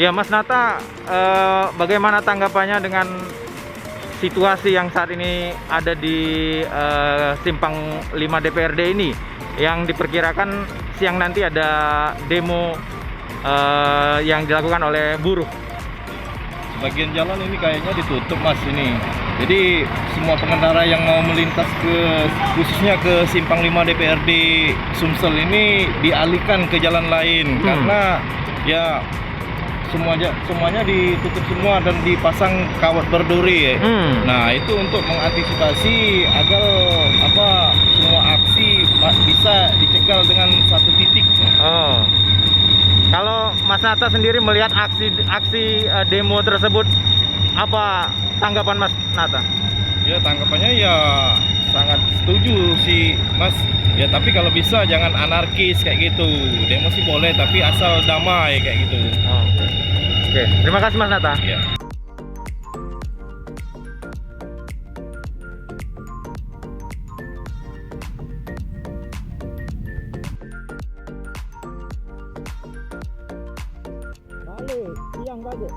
Ya Mas Nata, bagaimana tanggapannya dengan situasi yang saat ini ada di Simpang 5 DPRD ini, yang diperkirakan siang nanti ada demo yang dilakukan oleh buruh? Sebagian jalan ini kayaknya ditutup Mas ini. Jadi semua pengendara yang mau melintas khususnya ke Simpang 5 DPRD Sumsel ini dialihkan ke jalan lain karena ya semuanya ditutup semua dan dipasang kawat berduri ya. Nah, itu untuk mengantisipasi agar semua aksi bisa dicegal dengan satu titik. Oh. Kalau Mas Nata sendiri melihat aksi demo tersebut, apa tanggapan Mas Nata? Ya, tanggapannya ya sangat setuju sih Mas. Ya, tapi kalau bisa jangan anarkis kayak gitu. Demo sih boleh, tapi asal damai kayak gitu. Oh, Oke, terima kasih Mas Nata. Ya. Balik, siang balik.